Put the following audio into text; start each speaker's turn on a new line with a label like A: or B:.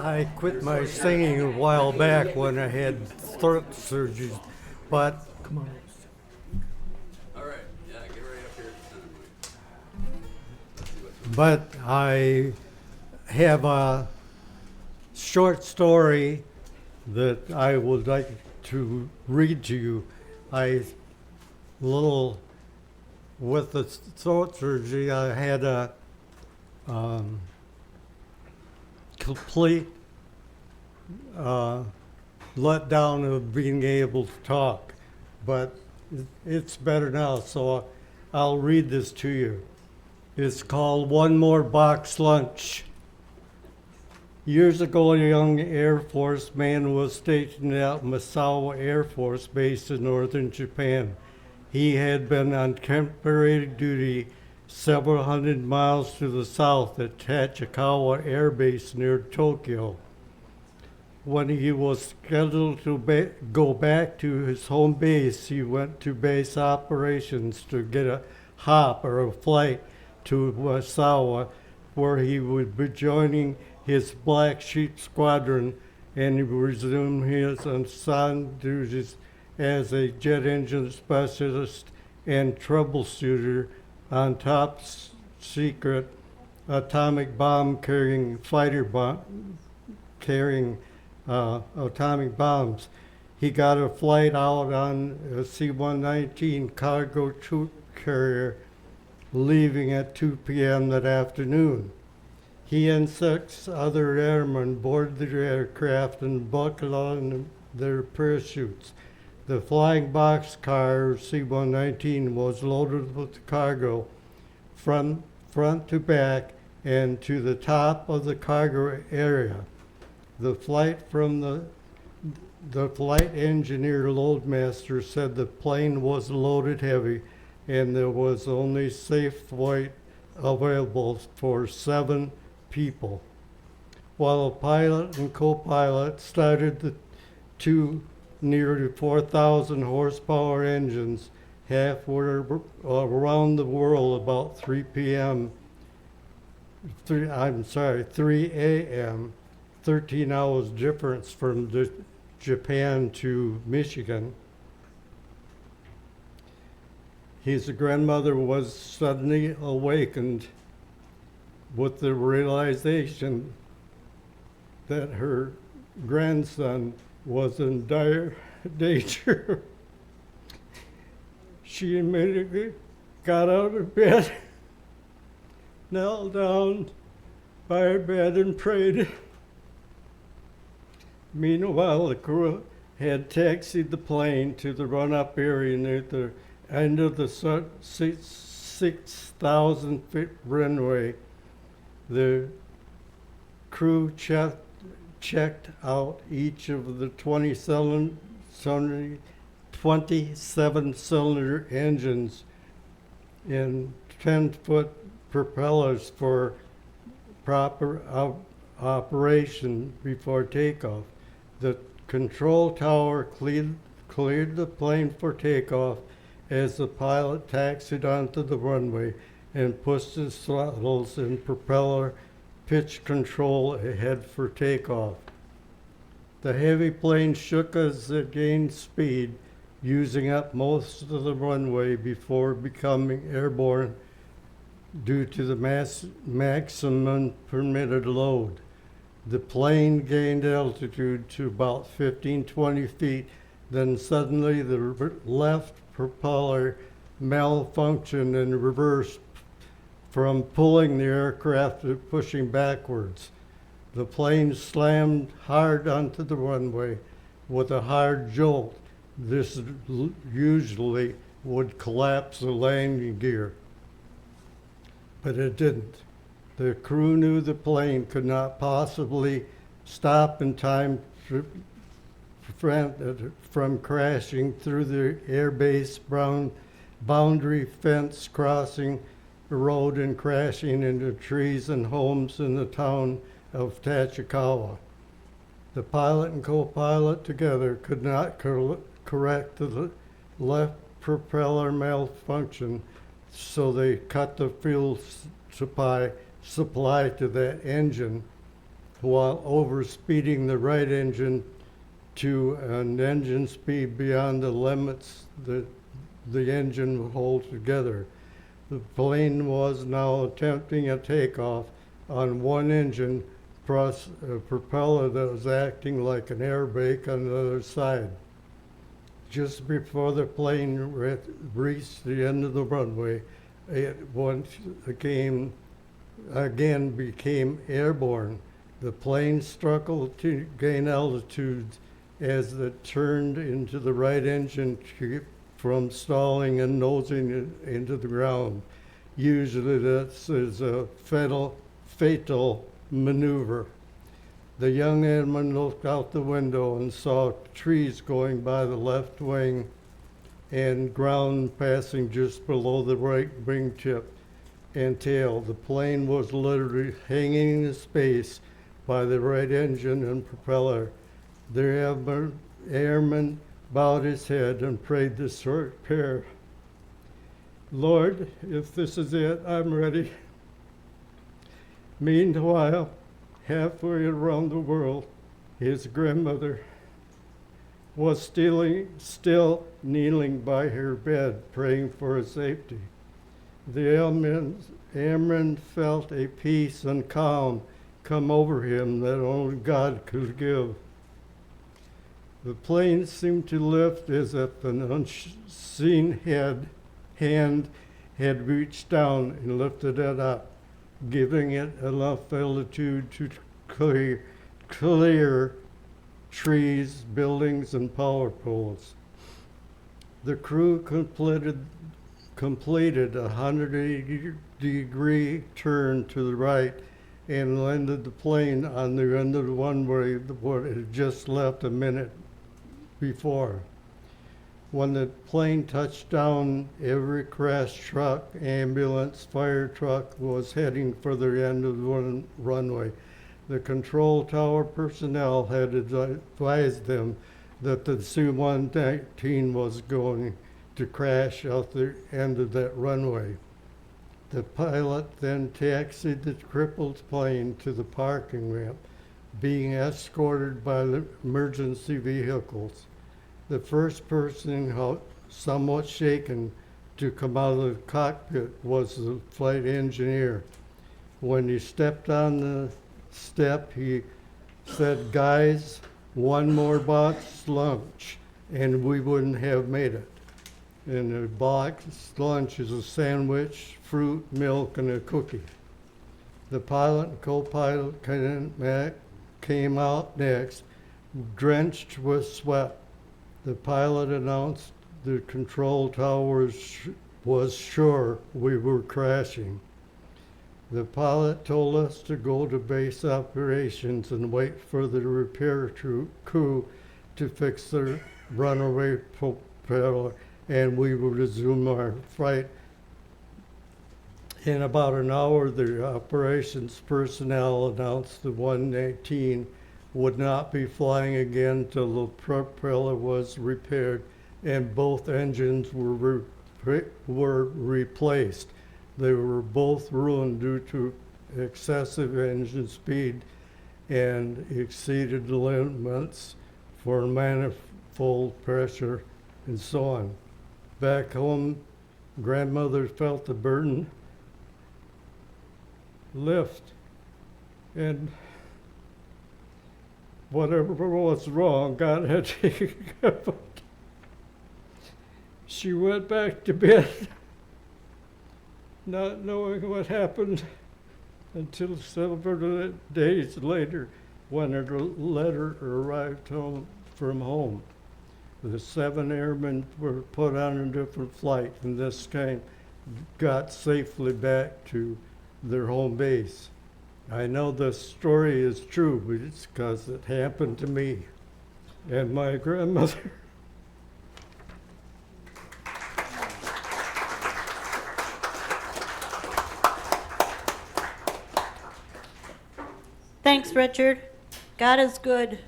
A: I quit my singing a while back when I had throat surgery, but
B: Come on.
C: All right, yeah, get right up here at the center, Mike. Let's see what's
A: but I have a short story that I would like to read to you. I little with the throat surgery, I had a complete letdown of being able to talk, but it's better now. So I'll read this to you. It's called One More Box Lunch. Years ago, a young Air Force man was stationed at Misawa Air Force Base in northern Japan. He had been on temporary duty several hundred miles to the south at Tachikawa Air Base near Tokyo. When he was scheduled to go back to his home base, he went to base operations to get a hop or a flight to Misawa, where he would be joining his Black Sheep Squadron and he would resume his assigned duties as a jet engine specialist and troubleshooter on top secret atomic bomb carrying atomic bombs. He got a flight out on a C-119 cargo troop carrier, leaving at 2 p.m. that afternoon. He and 6 other airmen boarded the aircraft and buckled on their parachutes. The flying boxcar C-119 was loaded with cargo from front to back and to the top of the cargo area. The flight engineer loadmaster said the plane was loaded heavy and there was only safe flight available for 7 people. While a pilot and co-pilot started the 2 nearly 4,000 horsepower engines halfway around the world about 3 a.m., 13 hours difference from Japan to Michigan. His grandmother was suddenly awakened with the realization that her grandson was in dire danger. She immediately got out of bed, knelt down by her bed and prayed. Meanwhile, the crew had taxied the plane to the run-up area near the end of the 6,000 feet runway. The crew checked out each of the 27-cylinder engines and 10-foot propellers for proper operation before takeoff. The control tower cleared the plane for takeoff as the pilot taxied onto the runway and pushed his throttles and propeller pitch control ahead for takeoff. The heavy plane shook as it gained speed, using up most of the runway before becoming airborne due to the maximum permitted load. The plane gained altitude to about 15-20 feet, then suddenly the left propeller malfunctioned and reversed from pulling the aircraft to pushing backwards. The plane slammed hard onto the runway with a hard jolt. This usually would collapse the landing gear, but it didn't. The crew knew the plane could not possibly stop in time to prevent it from crashing through the airbase boundary fence, crossing the road and crashing into trees and homes in the town of Tachikawa. The pilot and co-pilot together could not correct the left propeller malfunction, so they cut the fuel supply to that engine while overspeeding the right engine to an engine speed beyond the limits that the engine would hold together. The plane was now attempting a takeoff on one engine plus a propeller that was acting like an air brake on the other side. Just before the plane reached the end of the runway, it once again became airborne. The plane struggled to gain altitude as it turned into the right engine to keep from stalling and nosing it into the ground. Usually this is a fatal maneuver. The young airman looked out the window and saw trees going by the left wing and ground passing just below the right wingtip and tail. The plane was literally hanging in space by the right engine and propeller. The airman bowed his head and prayed this short prayer. Lord, if this is it, I'm ready. Meanwhile, halfway around the world, his grandmother was still kneeling by her bed, praying for his safety. The airman felt a peace and calm come over him that only God could give. The plane seemed to lift as if an unseen hand had reached down and lifted it up, giving it enough altitude to clear trees, buildings, and power poles. The crew completed a 180-degree turn to the right and landed the plane on the end of the runway where it had just left a minute before. When the plane touched down, every crash truck, ambulance, fire truck was heading for the end of the runway. The control tower personnel had advised them that the C-119 was going to crash out the end of that runway. The pilot then taxied the crippled plane to the parking ramp, being escorted by the emergency vehicles. The first person, somewhat shaken, to come out of the cockpit was the flight engineer. When he stepped on the step, he said, "Guys, one more box lunch, and we wouldn't have made it." And the box lunch is a sandwich, fruit, milk, and a cookie. The pilot and co-pilot came out next, drenched with sweat. The pilot announced the control tower was sure we were crashing. The pilot told us to go to base operations and wait for the repair crew to fix the runaway propeller, and we would resume our flight. In about an hour, the operations personnel announced the 119 would not be flying again till the propeller was repaired and both engines were replaced. They were both ruined due to excessive engine speed and exceeded the limits for manifold pressure and so on. Back home, grandmother felt the burden lift, and whatever was wrong, God had taken care of it. She went back to bed, not knowing what happened until several days later when a letter arrived home from home. The 7 airmen were put on a different flight, and this time got safely back to their home base. I know this story is true, but it's because it happened to me and my grandmother.
B: Thanks, Richard. God is good.